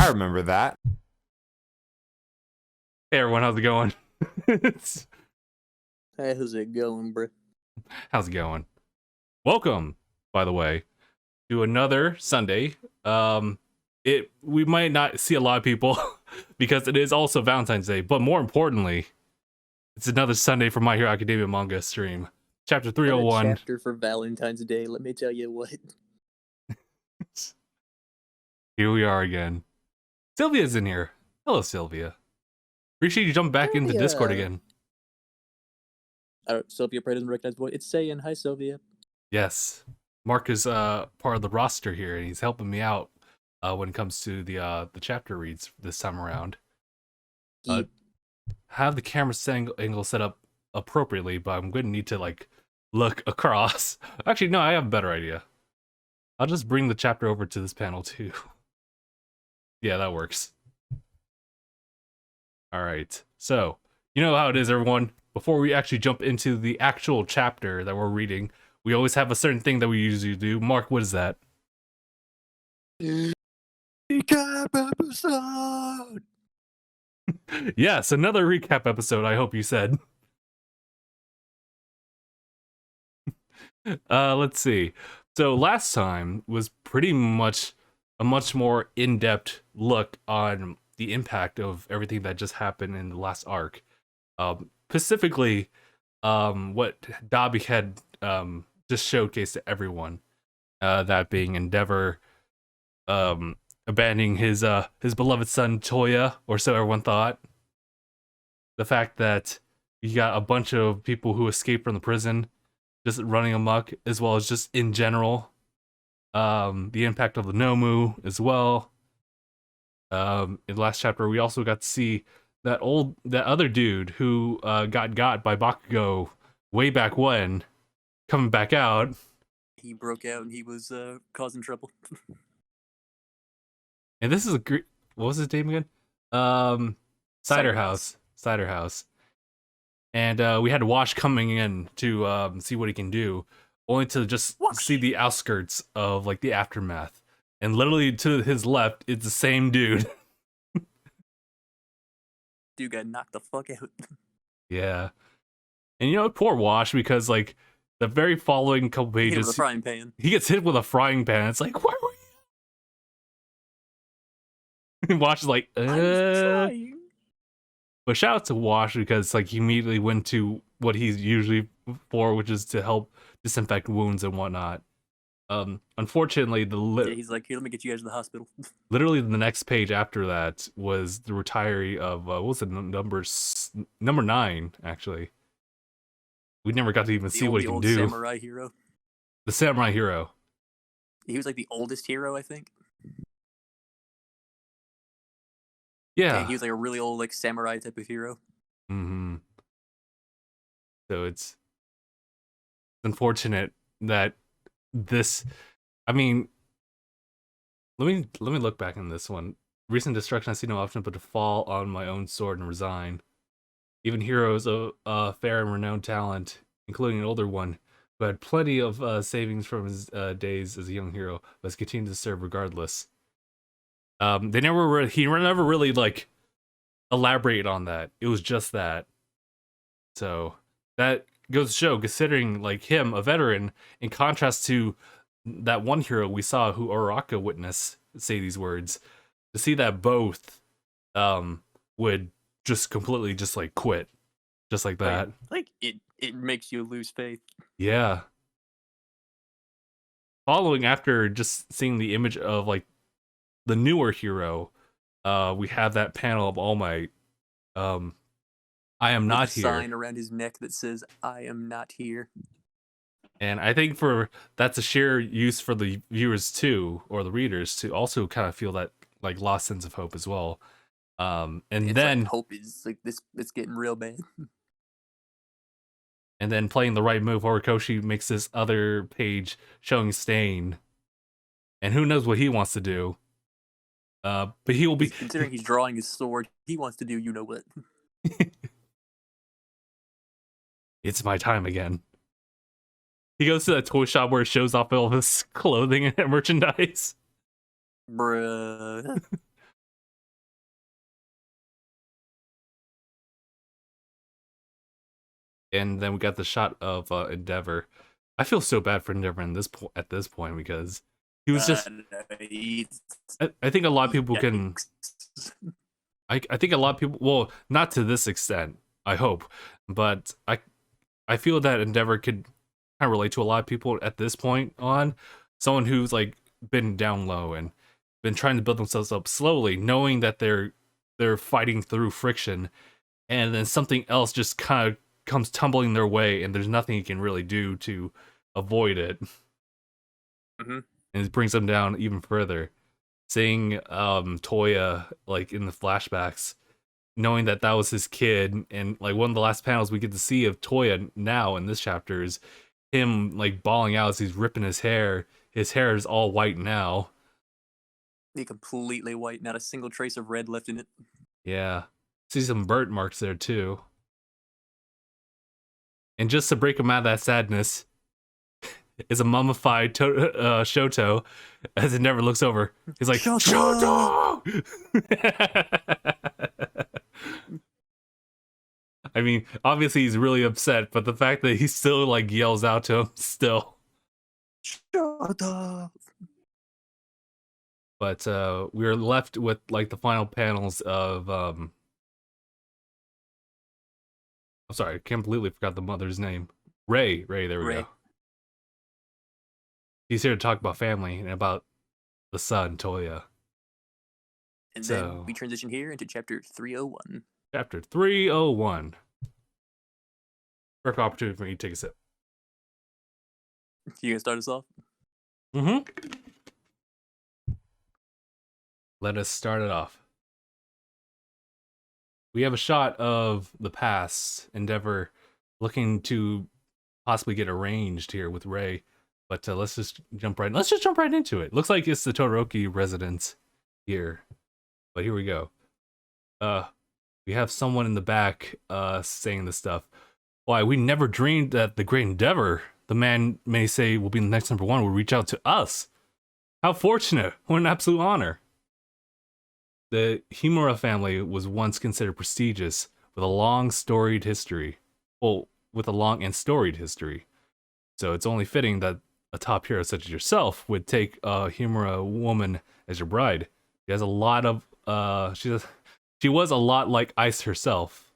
I remember that. Hey everyone, how's it going? How's it going, bro? How's it going? Welcome, by the way, to another Sunday. We might not see a lot of people because it is also Valentine's Day, but more importantly, it's another Sunday for My Hero Academia manga stream. Chapter 301. What a chapter for Valentine's Day, let me tell you what. Here we are again. Sylvia's in here. Hello, Sylvia. Appreciate you jumping back into Discord again. Sylvia probably doesn't recognize the voice. It's saying, hi, Sylvia. Yes. Mark is part of the roster here, and he's helping me out when it comes to the chapter reads this time around. Have the camera angle set up appropriately, but I'm going to need to like look across. Actually, no, I have a better idea. I'll just bring the chapter over to this panel too. Yeah, that works. All right. So, you know how it is, everyone. Before we actually jump into the actual chapter that we're reading, we always have a certain thing that we usually do. Mark, what is that? Recap episode! Yes, another recap episode, I hope you said. Let's see. So last time was pretty much a much more in-depth look on the impact of everything that just happened in the last arc. Specifically, what Dobby had just showcased to everyone. That being Endeavor abandoning his beloved son Toya, or so everyone thought. The fact that you got a bunch of people who escaped from the prison just running amok, as well as just in general. The impact of the Nomu as well. In the last chapter, we also got to see that other dude who got by Bakugo way back when, coming back out. He broke out and he was causing trouble. And this is a great. What was his name again? Cider House. Cider House. And we had Wash coming in to see what he can do, only to just see the outskirts of like the aftermath. And literally to his left, it's the same dude. Dude got knocked the fuck out. Yeah. And you know, poor Wash, because like the very following couple pages, hit with a frying pan. He gets hit with a frying pan. It's like, where were you? And Wash is like, I was trying. But shout out to Wash, because like he immediately went to what he's usually for, which is to help disinfect wounds and whatnot. Unfortunately, he's like, here, let me get you guys to the hospital. Literally, the next page after that was the retiree of what was it, number 9, actually. We never got to even see what he can do. The samurai hero. The samurai hero. He was like the oldest hero, I think. Yeah. He was like a really old, like samurai type of hero. Mm-hmm. So it's unfortunate that this. I mean, let me look back in this one. Recent destruction, I see no option but to fall on my own sword and resign. Even heroes of fair and renowned talent, including an older one, who had plenty of savings from his days as a young hero, but has continued to serve regardless. He never really like elaborated on that. It was just that. So that goes to show, considering like him, a veteran, in contrast to that one hero we saw who Uraraka witnessed say these words, to see that both would just completely just like quit, just like that. Like it makes you lose faith. Yeah. Following after just seeing the image of like the newer hero, we have that panel of All Might. I am not here. Sign around his neck that says, "I am not here." And I think that's a shared use for the viewers too, or the readers, to also kind of feel that like lost sense of hope as well. And it's then like, hope is like this. It's getting real bad. And then playing the right move, Horikoshi makes this other page showing Stain, and who knows what he wants to do. But he will be considering he's drawing his sword. He wants to do you know what. It's my time again. He goes to that toy shop where it shows off all of his clothing and merchandise. Bruh. And then we got the shot of Endeavor. I feel so bad for Endeavor at this point because he was just. He's- I think a lot of people can. Yikes. I think a lot of people. Well, not to this extent. I hope, but I feel that Endeavor could kind of relate to a lot of people at this point on. Someone who's like been down low and been trying to build themselves up slowly, knowing that they're fighting through friction, and then something else just kind of comes tumbling their way, and there's nothing you can really do to avoid it, Mm-hmm. and it brings them down even further. Seeing Toya like in the flashbacks, knowing that that was his kid, and like one of the last panels we get to see of Toya now in this chapter is him like bawling out as he's ripping his hair. His hair is all white now. He completely white, not a single trace of red left in it. Yeah. See some burnt marks there too. And just to break him out of that sadness is a mummified Shoto as it never looks over. He's like, Shoto! I mean, obviously he's really upset, but the fact that he still like yells out to him still. Shut up. But we're left with like the final panels of I'm sorry, I completely forgot the mother's name. Ray, there we go. He's here to talk about family and about the son, Toya. And then we transition here into chapter 301. Chapter 301. Perfect opportunity for me to take a sip. You gonna start us off? Mm-hmm. Let us start it off. We have a shot of the past, Endeavor looking to possibly get arranged here with Ray, but let's just jump right into it. Looks like it's the Todoroki residence here, but here we go. We have someone in the back saying this stuff. Why, we never dreamed that the great Endeavor, the man may say will be the next number one, will reach out to us. How fortunate! What an absolute honor. The Himura family was once considered prestigious with a long storied history. Well, with a long and storied history. So it's only fitting that a top hero such as yourself would take a Himura woman as your bride. She has a lot of she was a lot like Ice herself.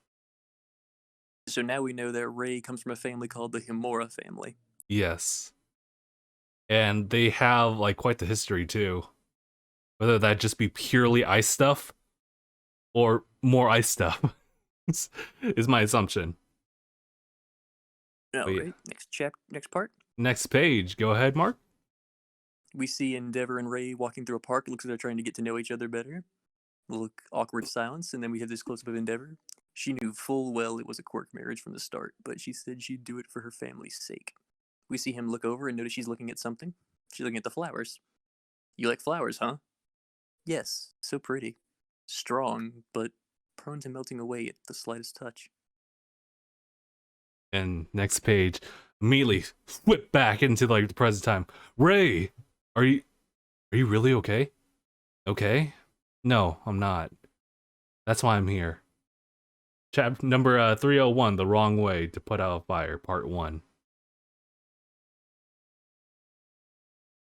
So now we know that Ray comes from a family called the Himura family. Yes. And they have like quite the history too. Whether that just be purely ice stuff or more ice stuff is my assumption. All right, next part. Next page. Go ahead, Mark. We see Endeavor and Ray walking through a park. It looks like they're trying to get to know each other better. Look, awkward silence, and then we have this close-up of Endeavor. She knew full well it was a quirk marriage from the start, but she said she'd do it for her family's sake. We see him look over and notice she's looking at something. She's looking at the flowers. You like flowers, huh? Yes, so pretty. Strong, but prone to melting away at the slightest touch. And next page, immediately flip back into like the present time. Ray, are you really okay? Okay? No, I'm not. That's why I'm here. Chapter number 301, The Wrong Way to Put Out a Fire, Part 1.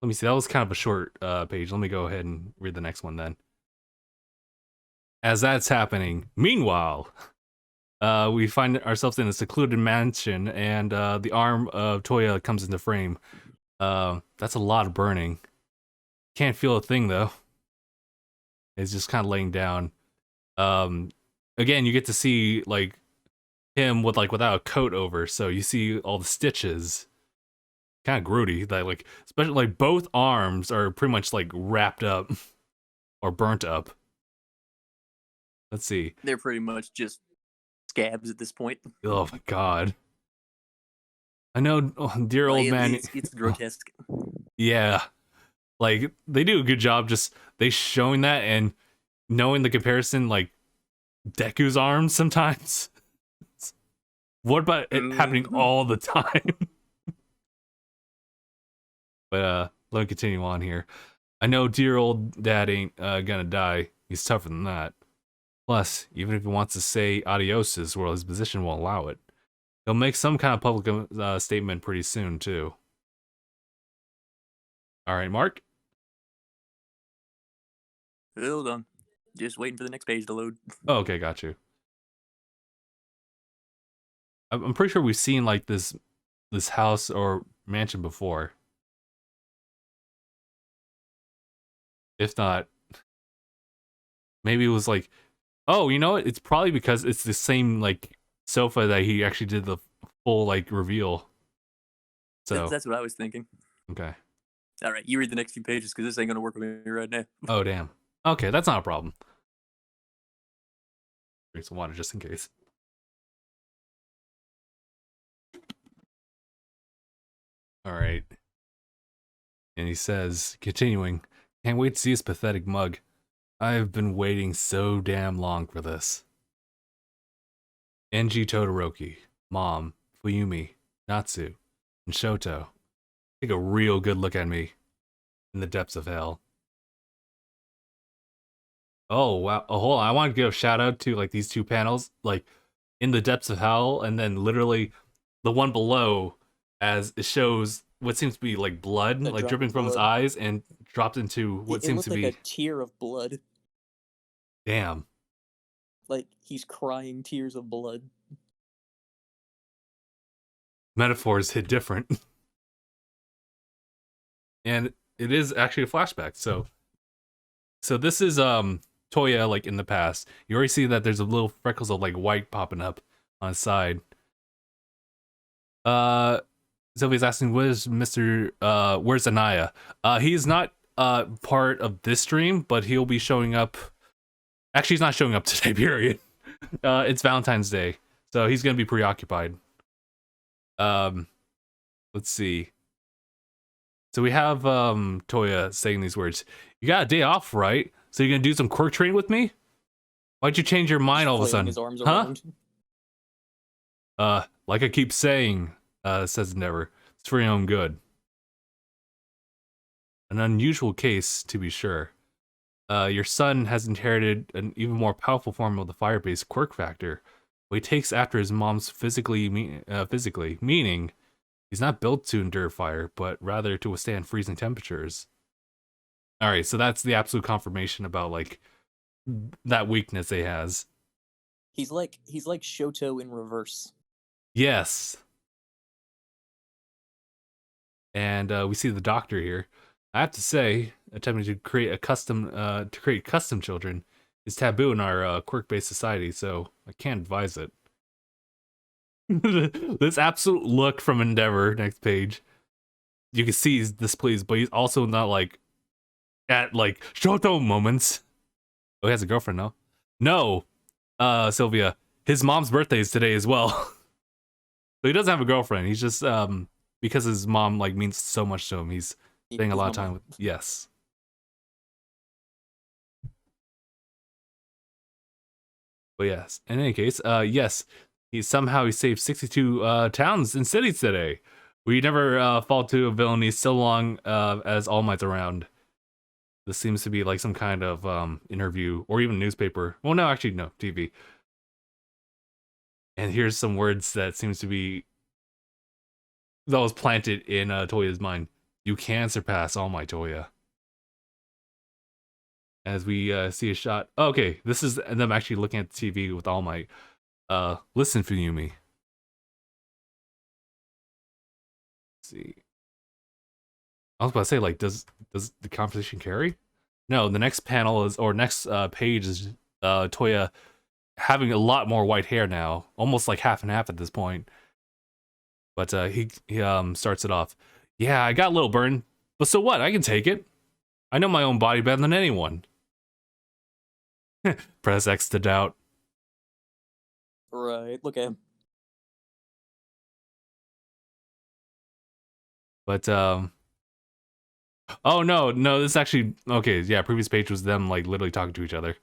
Let me see, that was kind of a short page. Let me go ahead and read the next one then. As that's happening, meanwhile, we find ourselves in a secluded mansion, and the arm of Toya comes into frame. That's a lot of burning. Can't feel a thing though. It's just kind of laying down. Again, you get to see like him with like without a coat over, so you see all the stitches. Kind of grody. That like, especially like both arms are pretty much like wrapped up or burnt up. Let's see. They're pretty much just scabs at this point. Oh my god. I know, dear old man. It's grotesque. Yeah. Like, they do a good job just, they showing that and knowing the comparison, like, Deku's arms sometimes. What about it happening all the time? But, let me continue on here. I know dear old dad ain't gonna die. He's tougher than that. Plus, even if he wants to say adioses, well, his position won't allow it. He'll make some kind of public statement pretty soon too. All right, Mark. Hold on. Just waiting for the next page to load. Oh, okay, got you. I'm pretty sure we've seen like this house or mansion before. If not, maybe it was like, oh, you know what? It's probably because it's the same like sofa that he actually did the full like reveal. So That's what I was thinking. okay. All right, you read the next few pages because this ain't gonna work with me right now. Oh damn. Okay, that's not a problem. Drink some water just in case. All right. And he says, continuing, can't wait to see his pathetic mug. I've been waiting so damn long for this. Enji Todoroki, Mom, Fuyumi, Natsu, and Shoto take a real good look at me in the depths of hell. Oh wow! Oh, hold on. I want to give a shout out to like these two panels, like in the depths of hell, and then literally the one below, as it shows what seems to be like blood, like dripping from his eyes, and dropped into what seems to be like a tear of blood. Damn. Like he's crying tears of blood. Metaphors hit different. And it is actually a flashback. So this is Toya like in the past. You already see that there's a little freckles of like white popping up on his side. Sylvia's asking, where's Anaya? He's not part of this stream, but he'll be showing up. Actually, he's not showing up today, period. It's Valentine's Day, so he's gonna be preoccupied. Let's see. So we have Toya saying these words. You got a day off, right? So you're gonna do some quirk training with me? Why'd you change your mind all of a sudden? His arms huh? Around. Like I keep saying, says Never. It's for your own good. An unusual case, to be sure. Your son has inherited an even more powerful form of the fire-based quirk factor. But he takes after his mom's physically, meaning he's not built to endure fire, but rather to withstand freezing temperatures. Alright, so that's the absolute confirmation about, like, that weakness he has. He's like Shoto in reverse. Yes. And we see the doctor here. I have to say, attempting to create custom children is taboo in our quirk-based society, so I can't advise it. This absolute look from Endeavor, next page. You can see he's displeased, but he's also not like at like Shoto moments. Oh, he has a girlfriend now. No, Sylvia, his mom's birthday is today as well. So he doesn't have a girlfriend. He's just because his mom like means so much to him. He's spending a lot of time with. Yes. But yes, in any case, yes, he saved 62 towns and cities today. We never fall to a villainy so long as All Might's around. This seems to be like some kind of interview or even newspaper. Well, no, actually, no, TV. And here's some words that seems to be that was planted in Toya's mind. You can surpass All Might, Toya. As we see a shot. Oh, okay, this is them actually looking at the TV with All Might. Listen, Fuyumi. Let's see. I was about to say, like, does the composition carry? No, the next panel is, or next page is Toya having a lot more white hair now, almost like half and half at this point. But he starts it off. Yeah, I got a little burn, but so what? I can take it. I know my own body better than anyone. Press X to doubt. Right, look at him. But oh no, this is actually okay. Yeah, previous page was them like literally talking to each other.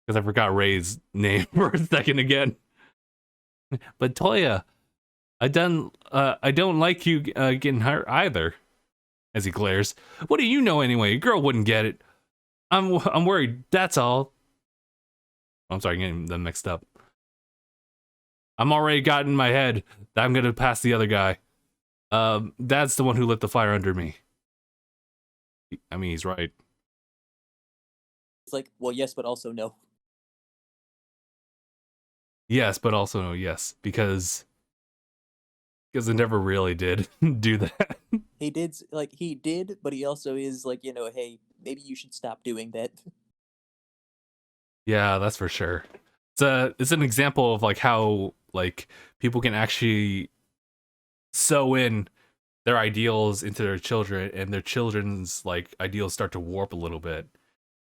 Because I forgot Ray's name for a second again. But Toya, I don't like you getting hurt either. As he glares, what do you know anyway? A girl wouldn't get it. I'm worried. That's all. I'm sorry, getting them mixed up. I'm already got in my head that I'm gonna pass the other guy. That's the one who lit the fire under me. I mean, he's right. It's like, well, yes, but also no. Yes, but also no, yes, because it never really did do that. He did, but he also is like, hey, maybe you should stop doing that. Yeah, that's for sure. It's an example of like how like people can actually sew in their ideals into their children, and their children's like ideals start to warp a little bit.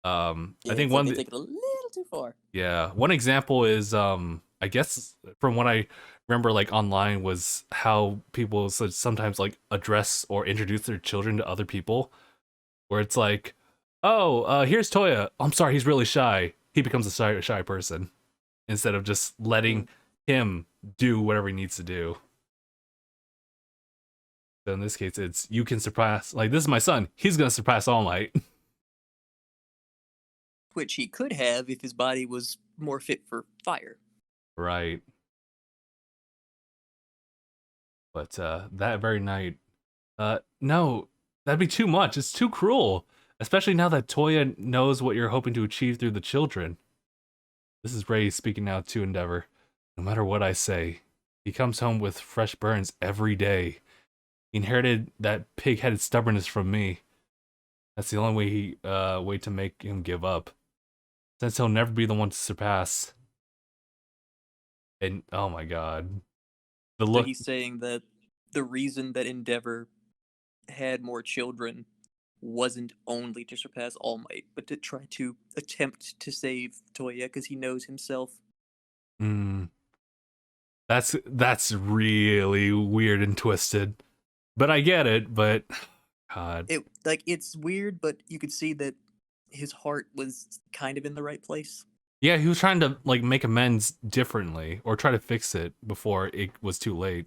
Yeah, I think it's like one they take it a little too far. yeah, one example is I guess from what I remember like online was how people sometimes like address or introduce their children to other people, where it's like, oh, here's Toya. I'm sorry, he's really shy. He becomes a shy person instead of just Hmm. letting him do whatever he needs to do. So in this case, it's you can surpass. Like, this is my son. He's gonna surpass All Might. Which he could have if his body was more fit for fire. Right. But that very night, no, that'd be too much. It's too cruel, especially now that Toya knows what you're hoping to achieve through the children. This is Ray speaking now to Endeavor. No matter what I say, he comes home with fresh burns every day. He inherited that pig-headed stubbornness from me. That's the only way to make him give up, since he'll never be the one to surpass. And oh my god, the So look. he's saying that the reason that Endeavor had more children wasn't only to surpass All Might, but to try to attempt to save Toya because he knows himself. Mm, that's really weird and twisted. But I get it. But God, It's weird, but you could see that his heart was kind of in the right place. yeah, he was trying to like make amends differently or try to fix it before it was too late.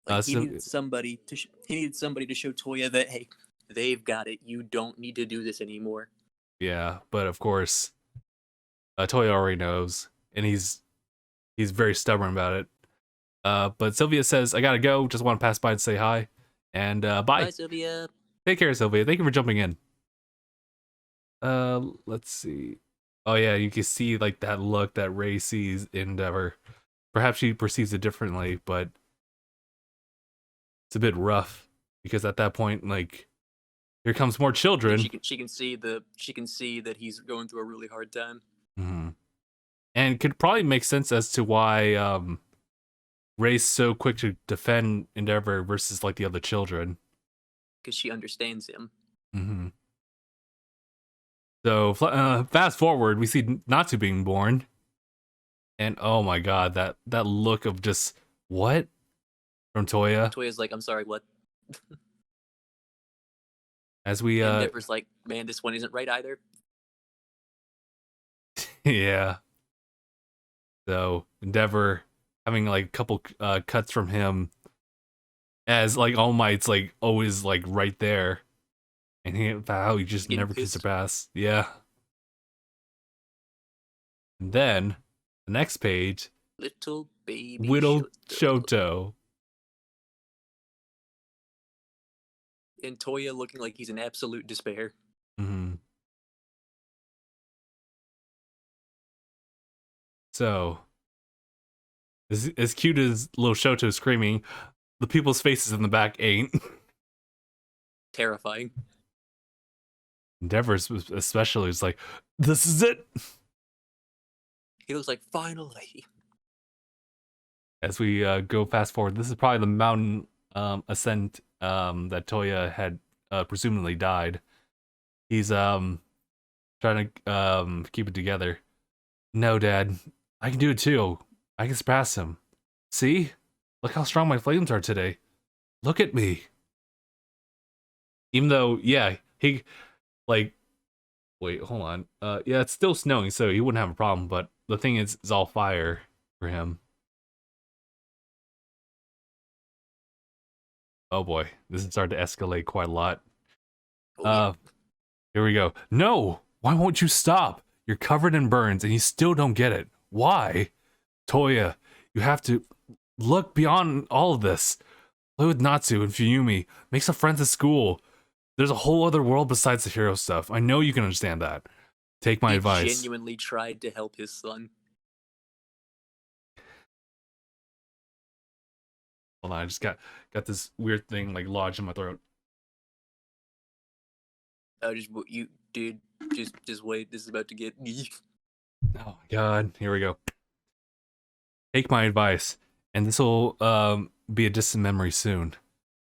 Like So he needed somebody to show Toya that, hey, they've got it. You don't need to do this anymore. yeah, but of course, Toya already knows, and he's very stubborn about it. But Sylvia says, "I gotta go. Just want to pass by and say hi, and Bye, bye. Sylvia. Take care, Sylvia. Thank you for jumping in." Let's see. Oh yeah, you can see like that look that Ray sees in Endeavor. Perhaps she perceives it differently, but it's a bit rough because at that point, like, here comes more And children. she can see that he's going through a really hard time Mm-hmm. And could probably make sense as to why Ray's so quick to defend Endeavor versus like the other children. because she understands him. Mm-hmm. So fast forward, we see Natsu being born, and oh my god, that look of just what from Toya Toya's like, I'm sorry, what? as we Endeavor's like, man, this one isn't right either. yeah. So Endeavor having like a couple cuts from him as like All Might's like always like right there, and how he just Getting never can pissed. surpass. Yeah. And then the next page, Little baby Whittle Shoto. Shoto. And Toya looking like he's in absolute despair. Mm-hmm. So as cute as little Shoto screaming, the people's faces in the back ain't. Terrifying. Endeavor especially is like, this is it. He looks like, finally. As we go fast forward, this is probably the mountain ascent that Toya had presumably died. He's trying to keep it together. No, Dad, I can do it too. I can surpass him. See? Look how strong my flames are today. Look at me. Even though, yeah, he like wait, hold on. Yeah, it's still snowing, so he wouldn't have a problem, but the thing is it's all fire for him. Oh boy, this is starting to escalate quite a lot. Oh, yeah. Here we go. No! Why won't you stop? You're covered in burns and you still don't get it. Why? Toya, You have to look beyond all of this. Play with Natsu and Fuyumi. Make some friends at school. There's a whole other world besides the hero stuff. I know you can understand that. Take my He advice. genuinely tried to help his son. Hold on, I just got this weird thing like lodged in my throat. Oh, just you, dude. Just wait. This is about to get. Oh my god, here we go. Take my advice, and this will be a distant memory soon.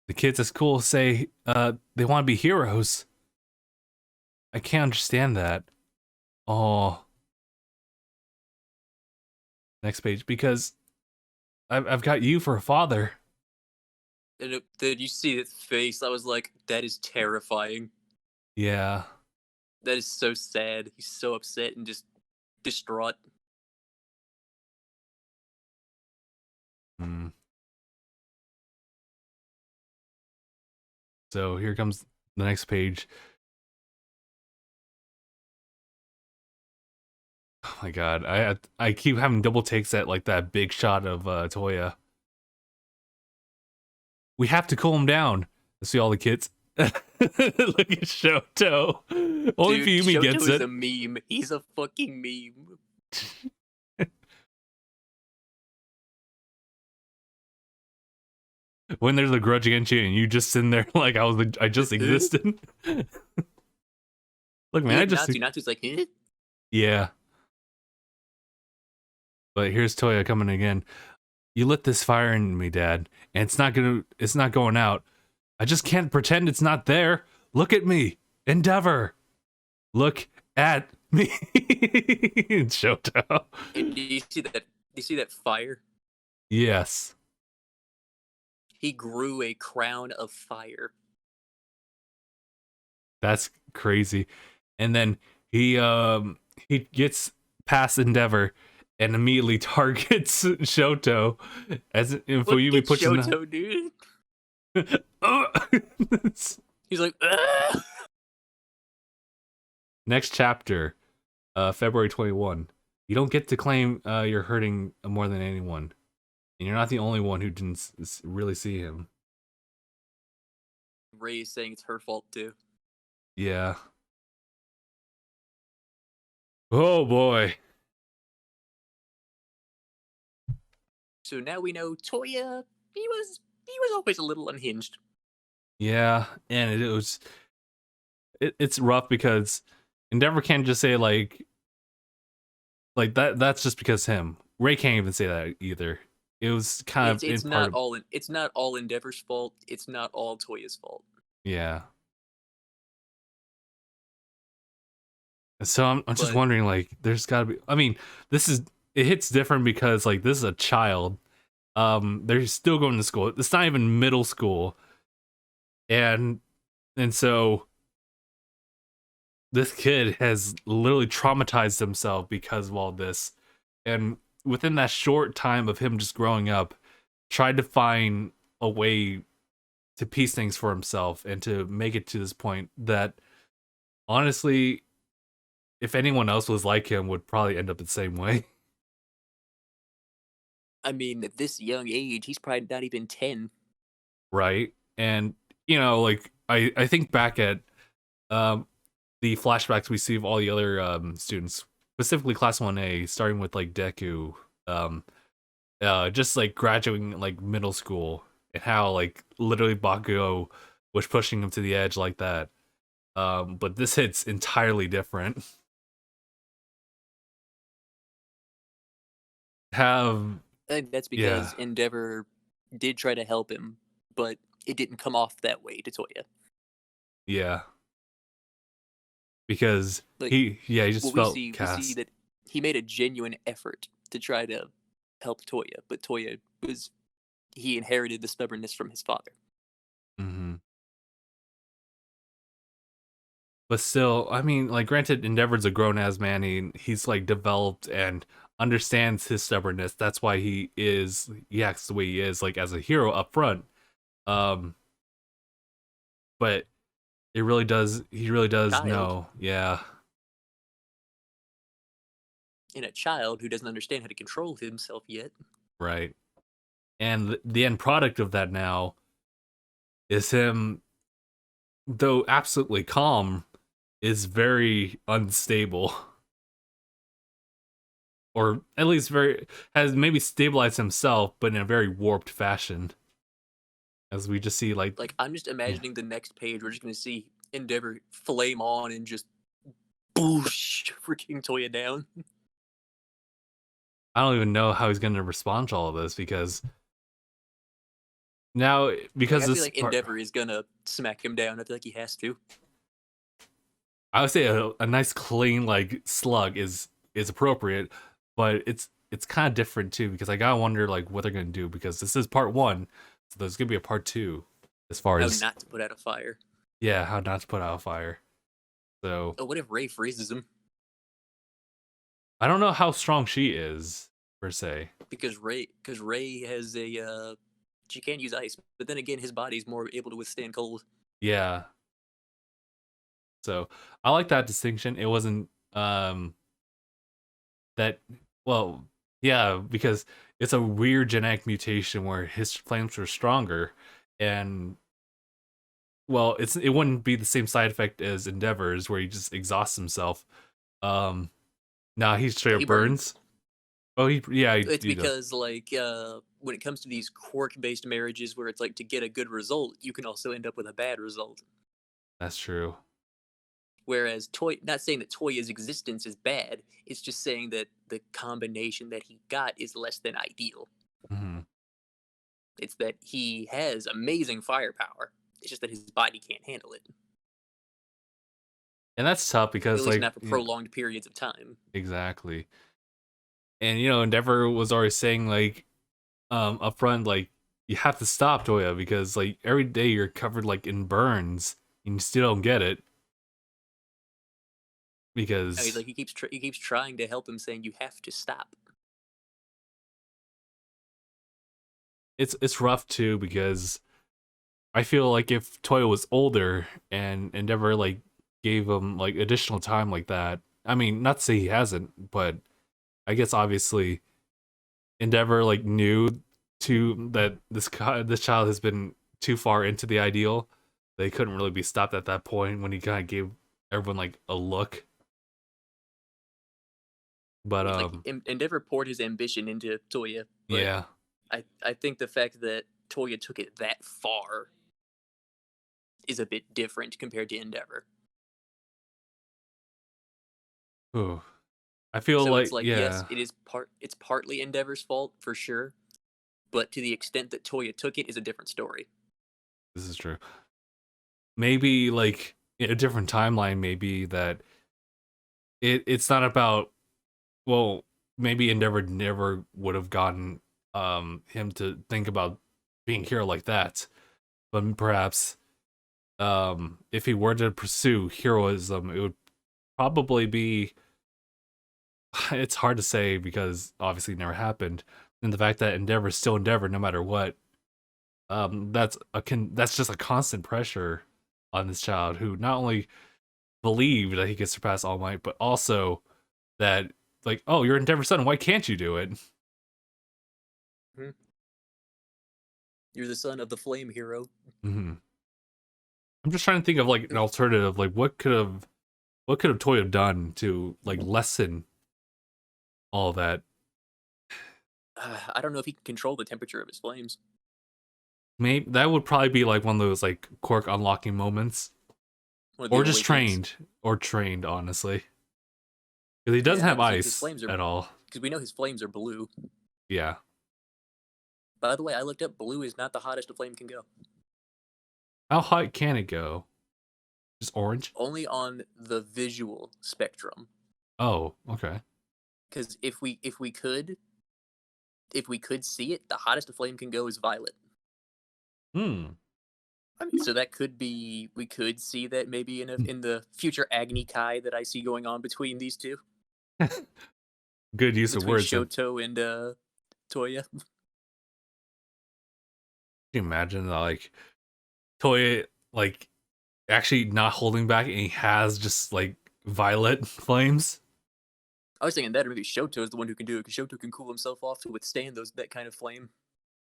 The kids at school say they want to be heroes. I can't understand that. Oh, next page, because I've got you for a father. And then you see his face. I was like, that is terrifying. Yeah. That is so sad. He's so upset and just distraught. Hmm. So here comes the next page. Oh my god, I keep having double takes at like that big shot of Toya. We have to cool him down. See all the kids. Look at Shoto. Only Dude, Fuyumi Shoto gets is it. a meme. He's a fucking meme. When there's a grudge against you and you just sitting there like I just existed. Look, man, I Look, just Natsu's like, eh? yeah. But here's Toya coming again. You lit this fire in me, Dad, and it's not going out. I just can't pretend it's not there. Look at me. Endeavor. Look at me. Shoto. And do you see that? Do you see that fire? Yes. He grew a crown of fire. That's crazy. And then he gets past Endeavor and immediately targets Shoto as Fuyumi puts Shoto, dude. He's like, ah! Next chapter, February 21. You don't get to claim you're hurting more than anyone. And you're not the only one who didn't really see him. Ray is saying it's her fault too. Yeah. Oh boy. So now we know Toya, he was always a little unhinged. Yeah, and it's rough because Endeavor can't just say like that's just because him. Ray can't even say that either. It was kind of It's not all Endeavor's fault. It's not all Toya's fault. yeah. So I'm just wondering, like, there's gotta be, I mean, it hits different because like this is a child. They're still going to school. It's not even middle school. And so this kid has literally traumatized himself because of all this. And within that short time of him just growing up, tried to find a way to piece things for himself and to make it to this point that honestly, if anyone else was like him, would probably end up the same way. I mean, at this young age, he's probably not even 10. Right? And like I think back at the flashbacks we see of all the other students, specifically class 1A, starting with like Deku, just like graduating like middle school, and how like literally Bakugo was pushing him to the edge like that. But this hit's entirely different. And that's because Endeavor did try to help him, but it didn't come off that way to Toya. Yeah. Because like, he just felt cast. We see that he made a genuine effort to try to help Toya, but Toya he inherited the stubbornness from his father. Mm-hmm. But still, I mean, like, granted, Endeavor's a grown-ass man. He's like developed and understands his stubbornness. That's why he acts the way he is, like as a hero up front. But he really does know, yeah. In a child who doesn't understand how to control himself yet. right? And the end product of that now is him, though absolutely calm, is very unstable, or at least very has maybe stabilized himself, but in a very warped fashion. As we just see, like, Like, I'm just yeah, imagining the next page. We're just gonna see Endeavor flame on and just boosh, freaking Toya down. I don't even know how he's going to respond to all of this because now Like, because I feel this like part, Endeavor is gonna smack him down. I feel like he has to. I would say a nice clean like slug is appropriate, but it's kind of different too because I gotta wonder like what they're gonna do because this is part one, so there's gonna be a part two as far How as not to put out a fire. yeah how not to put out a fire. So Oh, what if Ray freezes him? I don't know how strong she is per se. Because Ray has a she can use ice, but then again, his body's more able to withstand cold. Yeah, so I like that distinction. It wasn't that well yeah because it's a weird genetic mutation where his flames were stronger and well it wouldn't be the same side effect as Endeavor's where he just exhausts himself. um Nah, he straight No, up he burns. burns. Oh, It's he does. because like when it comes to these quirk-based marriages, where it's like to get a good result, you can also end up with a bad result. That's true. Whereas not saying that Toya's existence is bad, it's just saying that the combination that he got is less than ideal. Hmm. It's that he has amazing firepower. It's just that his body can't handle it, And that's tough at because least like not for prolonged periods of time. exactly. And Endeavor was already saying like up front like you have to stop Toya because like every day you're covered like in burns and you still don't get it I mean, because like he keeps trying to help him, saying you have to stop. it's rough too because I feel like if Toya was older and Endeavor like gave him like additional time like that, I mean, not to say he hasn't, but I guess obviously Endeavor like knew to that this child has been too far into the ideal. They couldn't really be stopped at that point when he kind of gave everyone like a look. But Yeah, like Endeavor poured his ambition into Toya, but yeah. I think the fact that Toya took it that far is a bit different compared to Endeavor. Ooh. I feel So it's like like, yes, yeah, it's partly Endeavor's fault for sure, but to the extent that Toya took it is a different story. this is true. Maybe like in a different timeline, maybe that it's not about well, maybe Endeavor never would have gotten him to think about being a hero like that. But perhaps if he were to pursue heroism, it would probably be it's hard to say because obviously it never happened. And the fact that Endeavor is still Endeavor no matter what, that's just a constant pressure on this child who not only believed that he could surpass All Might, but also that like, oh, you're Endeavor's son, why can't you do it? Mhm. You're the son of the flame hero. Mm-hmm. I'm just trying to think of like an alternative. Like, what could have Toy done to like lessen all that? I don't know if he can control the temperature of his flames. Maybe that would probably be like one of those like quirk unlocking moments, One of the or just awakenings. trained, honestly, because he doesn't Yeah, have honestly, his ice flames are at all. because we know his flames are blue. Yeah. By the way, I looked up. Blue is not the hottest a flame can go. How high can it go? Just orange? Only on the visual spectrum. Oh, okay. Because if we could see it, the hottest a flame can go is violet. Hmm. So that could be we could see that maybe in the future Agni Kai that I see going on between these two, Good use of between words. Can Shoto and Toya. you imagine like Toy like actually not holding back and he has just like violet flames? I was thinking that, or maybe Shoto is the one who can do it, because Shoto can cool himself off to withstand that kind of flame.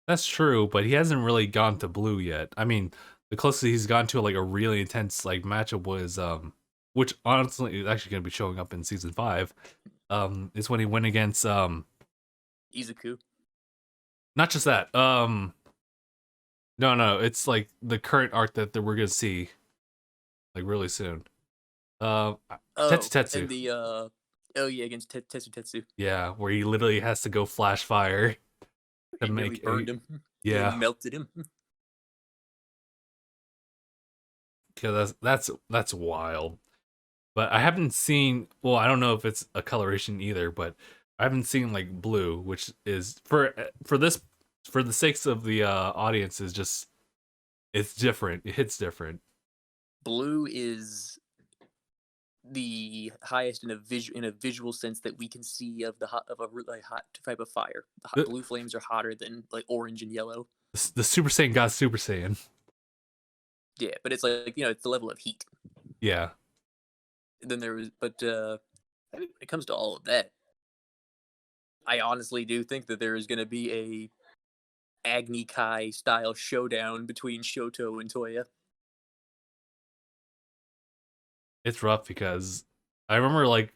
That's true, but he hasn't really gone to blue yet. I mean, the closest he's gone to like a really intense like matchup was which honestly is actually going to be showing up in season 5. Is when he went against Izuku. not just that. No, it's like the current arc that we're going to see like really soon. Uh Oh, and Tetsu. the oh yeah, against Tetsu Tetsu. Yeah, where he literally has to go flash fire to He nearly make burned a him. Nearly yeah. melted him. Cuz that's wild. But I haven't seen. Well, I don't know if it's a coloration either, but I haven't seen like blue, which is for this for the sakes of the audience is just it's different. It hits different. Blue is the highest in a visual sense that we can see of a really hot type of fire. The, Blue flames are hotter than like orange and yellow. the Super Saiyan got Super Saiyan. Yeah, but it's like, it's the level of heat. Yeah, Then there was, but I mean, when it comes to all of that, I honestly do think that there is going to be a Agni Kai style showdown between Shoto and Toya. it's rough because I remember like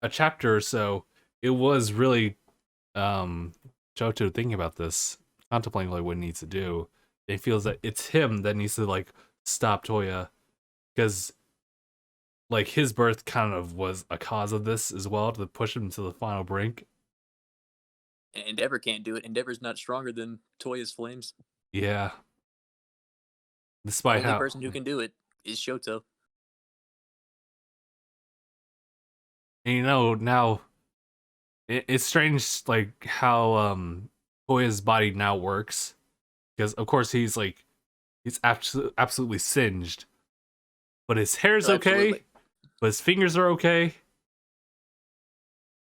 a chapter or so. It was really Johto thinking about this, contemplating like what he needs to do. It feels that it's him that needs to like stop Toya because like his birth kind of was a cause of this as well to push him to the final brink. And Endeavor can't do it. Endeavor's not stronger than Toya's flames. Yeah, despite Only how person who can do it is Shoto. and now it's strange like how Toya's body now works because of course he's absolutely singed, but his hair's Oh, okay, absolutely. but his fingers are okay.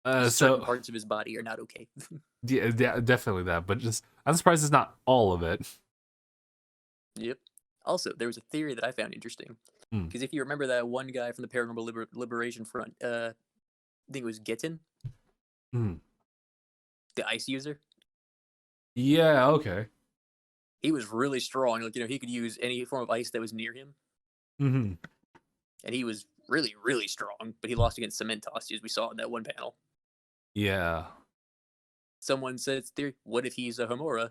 Certain So parts of his body are not okay. yeah, definitely that. But just I'm surprised it's not all of it. Yep. Also, there was a theory that I found interesting. Hmm. Because if you remember that one guy from the Paranormal Liberation Front, I think it was Gitten, Hmm. the ice user. Yeah. Okay. He was really strong. Like, he could use any form of ice that was near him. Hmm. And he was really, really strong. But he lost against Cementos, as we saw in that one panel. Yeah. Someone said it's theory. What if he's a Homura?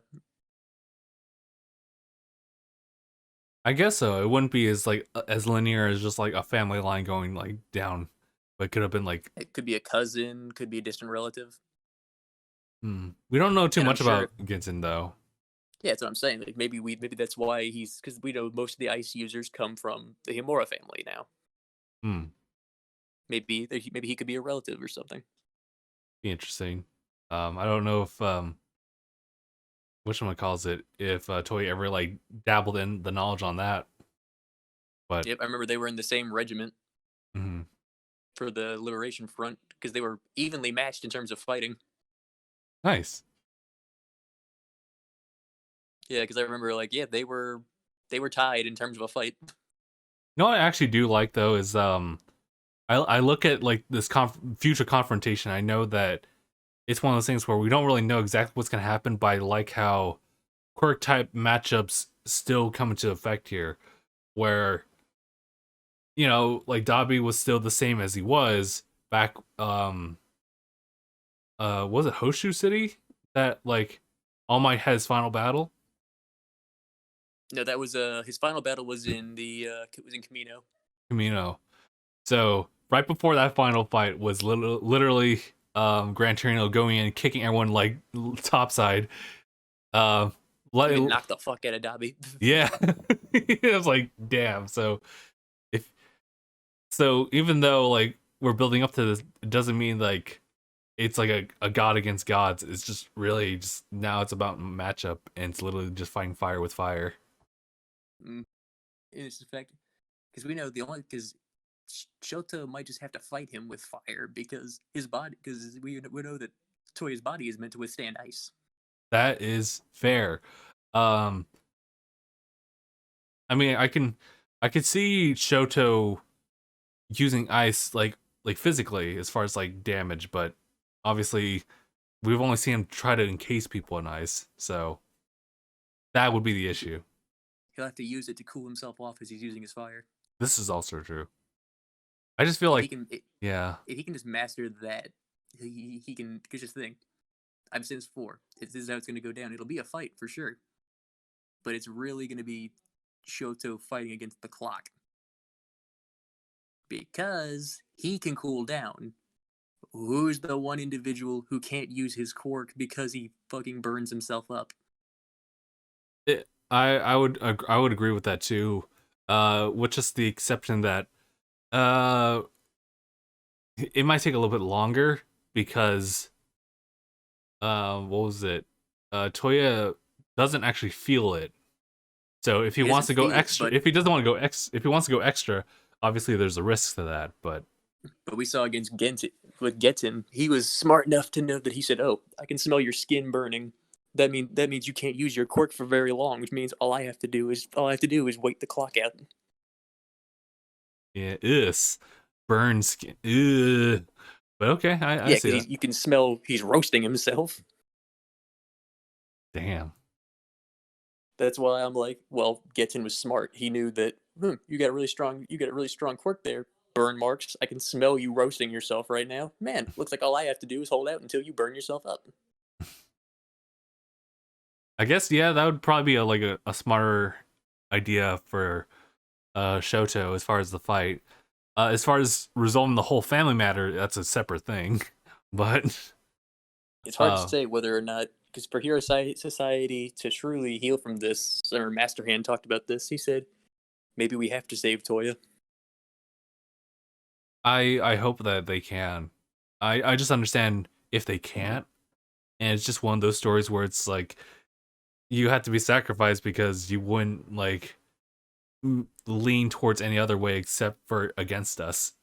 I guess so. It wouldn't be as like as linear as just like a family line going like down, but it could have been like. It could be a cousin, could be a distant relative. We don't know too And I'm much sure, about Ginson though. yeah, that's what I'm saying. Like maybe that's why because we know most of the ice users come from the Homura family now. Hmm. Maybe he could be a relative or something. Be interesting. I don't know if which one calls it if Toy ever like dabbled in the knowledge on that, but Yep, I remember they were in the same regiment mhm. for the Liberation Front because they were evenly matched in terms of fighting. Nice. Yeah, because I remember yeah, they were tied in terms of a fight. You know what I actually do like though is I look at like this future confrontation. I know that it's one of those things where we don't really know exactly what's gonna happen, but I like how quirk type matchups still come into effect here, where like Dobby was still the same as he was back. Was it Hoshu City that like All Might had his final battle? No, that was his final battle was in Camino. Camino. So right before that final fight was literally Gran Torino going in and kicking everyone like topside. Uh, Even like, knocked the fuck out of Dobby. yeah, it was like damn. So if even though like we're building up to this, it doesn't mean like it's like a god against gods. It's just really just now it's about matchup and it's literally just fighting fire with fire. Mm. In its effect, because we know the only because Shoto might just have to fight him with fire because his body because we know that Toya's body is meant to withstand ice. That is fair. Um, I mean, I could see Shoto using ice like physically as far as like damage, but obviously we've only seen him try to encase people in ice, so that would be the issue. He'll have to use it to cool himself off as he's using his fire. This is also true. I just feel If he like, can, yeah, if he can just master that, he can. Because just think, I've said this before. This is how it's going to go down. It'll be a fight for sure, but it's really going to be Shoto fighting against the clock because he can cool down. Who's the one individual who can't use his quirk because he fucking burns himself up? I would agree with that too. With just the exception that uh, it might take a little bit longer because what was it? Toya doesn't actually feel it. So if he He wants doesn't to go feel it, extra, but if he doesn't want to go if he wants to go extra, obviously there's a risk to that. But we saw against Gentin with Getten, he was smart enough to know that he said, "Oh, I can smell your skin burning. That means you can't use your quirk for very long, which means all I have to do is wait the clock out." yeah, is burn skin. Ugh. But okay, I Yeah, see because that. you can smell he's roasting himself. Damn. That's why I'm like, well, Getten was smart. He knew that you got a really strong quirk there. Burn marks. I can smell you roasting yourself right now. Man, looks like all I have to do is hold out until you burn yourself up. I guess yeah, that would probably be a smarter idea for Shoto as far as the fight. As far as resolving the whole family matter, that's a separate thing. But It's hard to uh, say whether or not, because for Hero Society to truly heal from this, or Master Hand talked about this, he said, maybe we have to save Toya. I hope that they can. I just understand if they can't, and it's just one of those stories where it's like you have to be sacrificed because you wouldn't like lean towards any other way except for against us.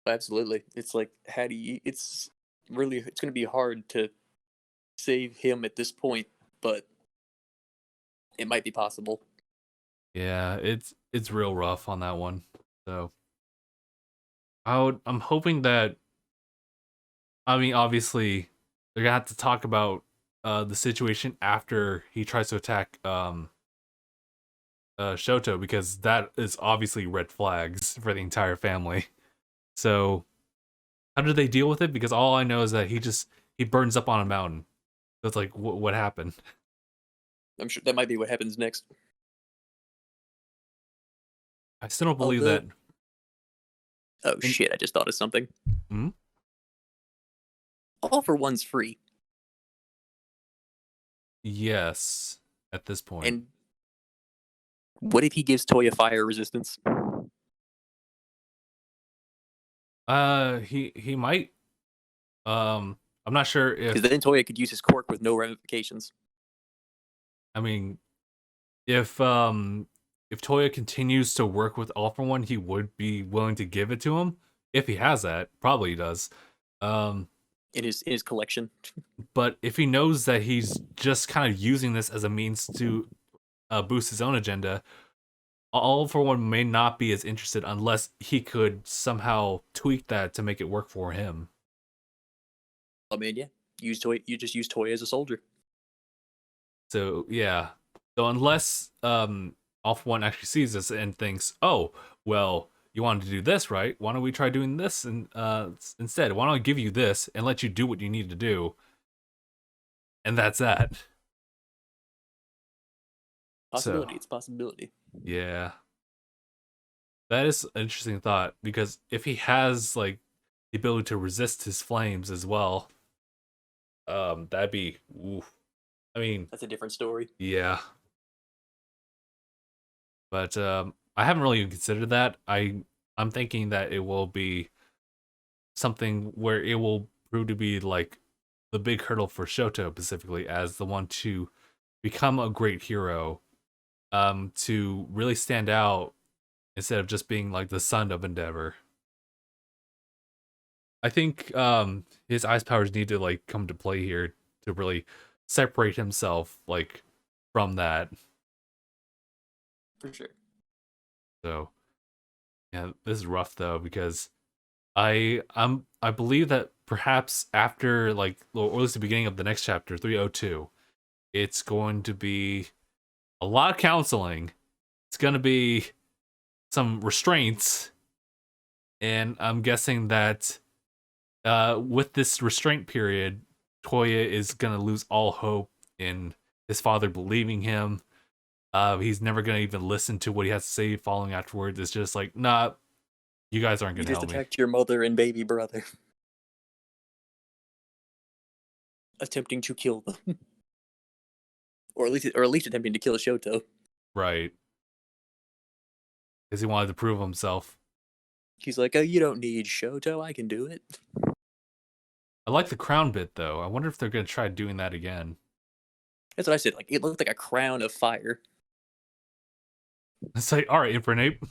Absolutely. It's like, how do you, it's going to be hard to save him at this point, but it might be possible. Yeah, it's real rough on that one. So I'm hoping that, I mean, obviously they're gonna have to talk about the situation after he tries to attack Shoto, because that is obviously red flags for the entire family. So how did they deal with it? Because all I know is that he burns up on a mountain. So it's like what happened? I'm sure that might be what happens next. I still don't believe Although, that. oh In, shit, I just thought of something. hmm? All for One's free. Yes, at this point. And what if he gives Toya fire resistance? He might. I'm not sure Because if, then Toya could use his quirk with no ramifications. I mean, if Toya continues to work with All for One, he would be willing to give it to him if he has that. Probably he does. Um, In his collection. but if he knows that he's just kind of using this as a means to boost his own agenda, All for One may not be as interested unless he could somehow tweak that to make it work for him. I mean, yeah, you just use Toya as a soldier. So yeah. So unless All for One actually sees this and thinks, oh, well, you wanted to do this, right? Why don't we try doing this and instead? Why don't I give you this and let you do what you need to do? And that's that. So Possibility. It's possibility. yeah. That is an interesting thought, because if he has like the ability to resist his flames as well, that'd be oof. I mean, That's a different story. yeah. But I haven't really considered that. I'm thinking that it will be something where it will prove to be like the big hurdle for Shoto specifically as the one to become a great hero, to really stand out instead of just being like the son of Endeavor. I think his ice powers need to like come to play here to really separate himself like from that. For sure. So yeah, this is rough though, because I believe that perhaps after like or at least the beginning of the next chapter 302, it's going to be a lot of counseling. It's going to be some restraints, and I'm guessing that with this restraint period, Toya is going to lose all hope in his father believing him. He's never going to even listen to what he has to say following afterwards. It's just like, nah, you guys aren't You going to just help me. attacked your mother and baby brother, attempting to kill them, or at least attempting to kill Shoto. Right. Because he wanted to prove himself. He's like, "Oh, you don't need Shoto. I can do it." I like the crown bit, though. I wonder if they're going to try doing that again. That's what I said. Like, it looked like a crown of fire. It's like, all right, Infernape.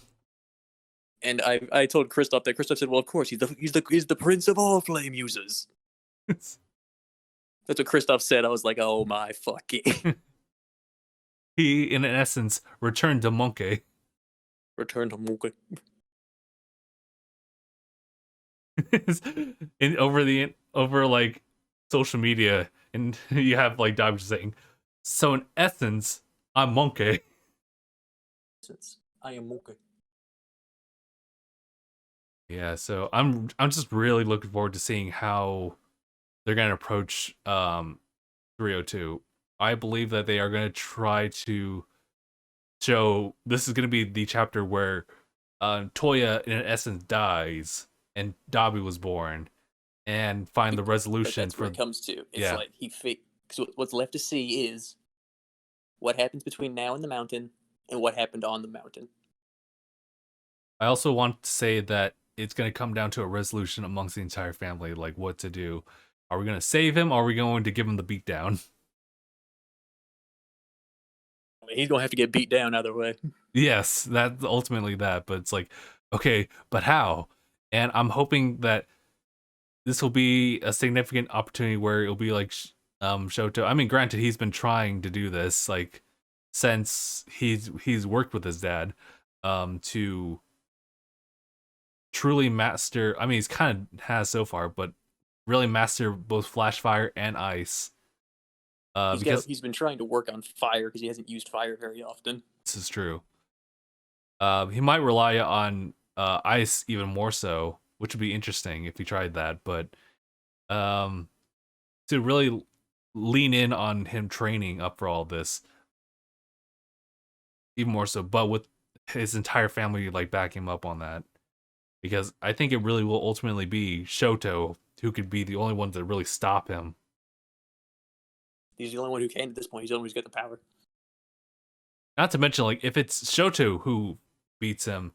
And I told Kristoff that. Kristoff said, "Well, of course he's the prince of all flame users." That's what Kristoff said. I was like, "Oh my fucking." He, in essence, returned to Monkey. Return to Mugen. And over like social media, and you have like Diamond saying, "So in essence, I'm Monkey." I am Mugen. Yeah, so I'm just really looking forward to seeing how they're gonna approach 302. I believe that they are gonna try to show this is gonna be the chapter where Toya in essence dies and Dobby was born and find the But resolution that's where for it comes to. It's yeah. like so what's left to see is what happens between now and the mountain, and what happened on the mountain. I also want to say that it's gonna come down to a resolution amongst the entire family, like what to do. Are we gonna save him or are we going to give him the beatdown? I mean, he's gonna have to get beat down either way. Yes, that's ultimately that, but it's like, okay, but how? And I'm hoping that this will be a significant opportunity where it'll be like Shoto. I mean, granted, he's been trying to do this like since he's worked with his dad to truly master. I mean, he's kind of has so far, but really master both flash fire and ice. Because He's been trying to work on fire because he hasn't used fire very often. this is true. He might rely on ice even more so, which would be interesting if he tried that. But um, to really lean in on him training up for all this, even more so, but with his entire family like backing him up on that, because I think it really will ultimately be Shoto who could be the only one to really stop him. He's the only one who can at this point. He's the only one who's got the power. Not to mention, like if it's Shoto who beats him,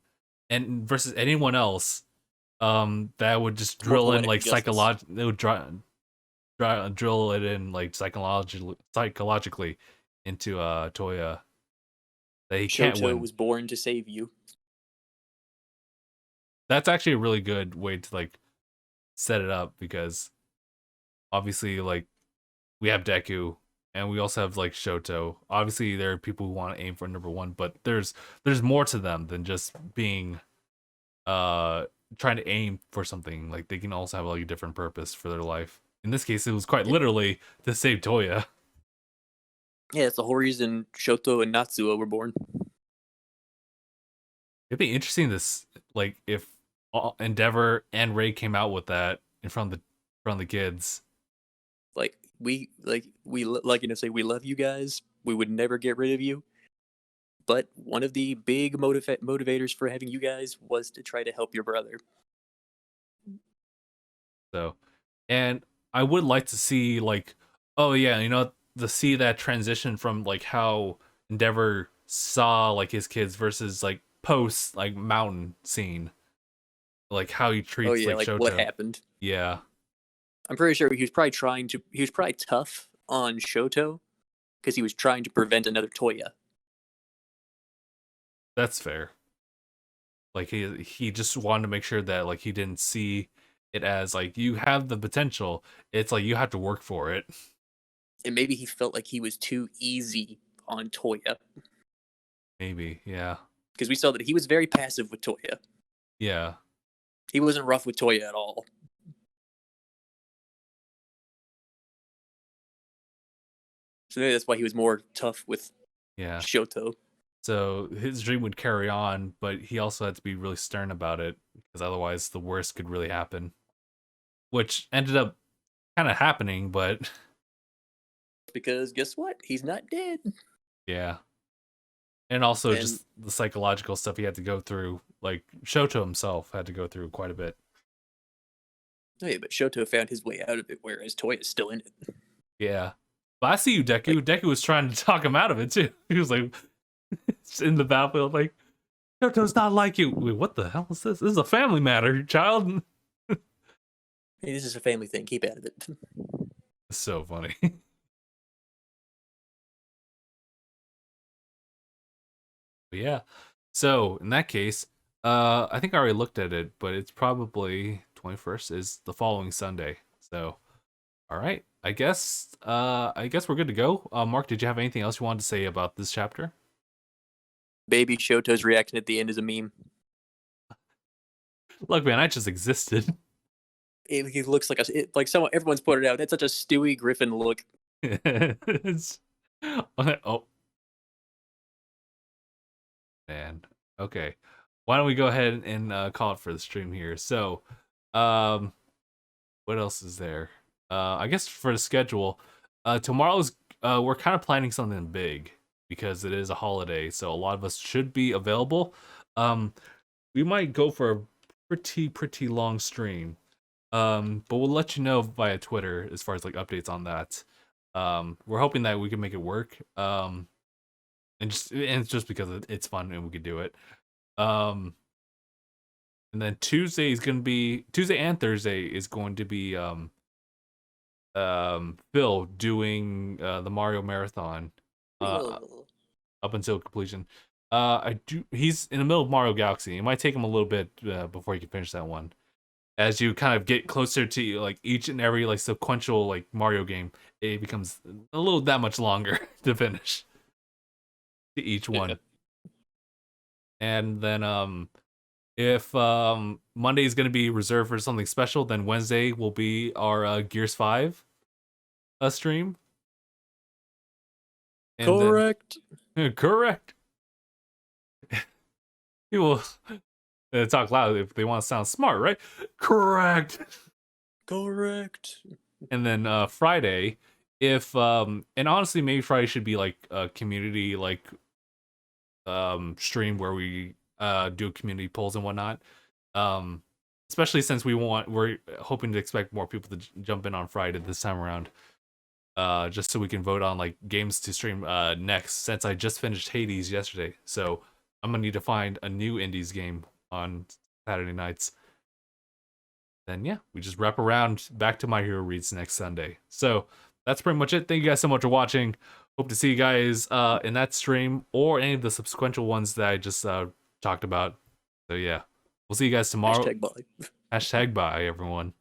and versus anyone else, that would just More drill in poetic like justice. psychological. It would drill it in like psychologically into Toya that he can't Shoto win. was born to save you. That's actually a really good way to like set it up because obviously like we have Deku and we also have like Shoto. Obviously there are people who want to aim for number one, but there's more to them than just being uh trying to aim for something. Like they can also have like a different purpose for their life. In this case, it was quite Yeah, literally to save Toya. yeah, it's the whole reason Shoto and Natsuo were born. It'd be interesting this like if Endeavor and Ray came out with that in front of the kids. Say we love you guys. We would never get rid of you. But one of the big motivators for having you guys was to try to help your brother. So, and I would like to see like, oh yeah, you know, to see that transition from like how Endeavor saw like his kids versus like post like mountain scene, like how he Oh treats yeah, like like what Shoto. happened? Yeah, I'm pretty sure he was probably tough on Shoto because he was trying to prevent another Toya. that's fair. Like he just wanted to make sure that like he didn't see it as like you have the potential. It's like you have to work for it. And maybe he felt like he was too easy on Toya Maybe, yeah, because we saw that he was very passive with Toya. yeah. He wasn't rough with Toya at all. So maybe that's why he was more tough with Yeah. Shoto. So his dream would carry on, but he also had to be really stern about it because otherwise the worst could really happen. Which ended up kind of happening, but Because guess what? He's not dead. yeah. And also And just the psychological stuff he had to go through. Like Shoto himself had to go through quite a bit. oh yeah, but Shoto found his way out of it, whereas Toya's still in it. Yeah. But I see you, Deku. Like, Deku was trying to talk him out of it too. He was like in the battlefield, like, Shoto's not like you. Wait, what the hell is this? This is a family matter, child. hey, this is a family thing. Keep out of it. So funny. But yeah. So in that case, I think I already looked at it, but it's probably 21st is the following Sunday. So all right. I guess we're good to go. Mark, did you have anything else you wanted to say about this chapter? Baby Shoto's reaction at the end is a meme. Look, man, I just existed. He looks like like someone. Everyone's put it out. That's such a Stewie Griffin look. It's- oh man. Okay. Why don't we go ahead and call it for the stream here? So, um, what else is there? I guess for the schedule, tomorrow's we're kind of planning something big because it is a holiday, so a lot of us should be available. Um, we might go for a pretty long stream. But we'll let you know via Twitter as far as like updates on that. We're hoping that we can make it work. And it's just because it's fun and we could do it. And then Tuesday and Thursday is going to be Phil doing the Mario marathon up until completion. He's in the middle of Mario Galaxy. It might take him a little bit before he can finish that one. As you kind of get closer to like each and every like sequential like Mario game, it becomes a little that much longer to finish to each one. Yeah. And then if Monday is going to be reserved for something special, then Wednesday will be our Gears 5 stream. And Correct. Then, correct. People talk loud if they want to sound smart, right? Correct. Correct. And then Friday, if and honestly maybe Friday should be like a community like stream where we do community polls and whatnot. Especially since we're hoping to expect more people to jump in on Friday this time around. Just so we can vote on like games to stream next, since I just finished Hades yesterday. So I'm gonna need to find a new indies game on Saturday nights. Then yeah, we just wrap around back to My Hero Reads next Sunday. So that's pretty much it. Thank you guys so much for watching. Hope to see you guys in that stream or any of the subsequent ones that I just talked about. So yeah, we'll see you guys tomorrow. Hashtag bye. Hashtag bye, everyone.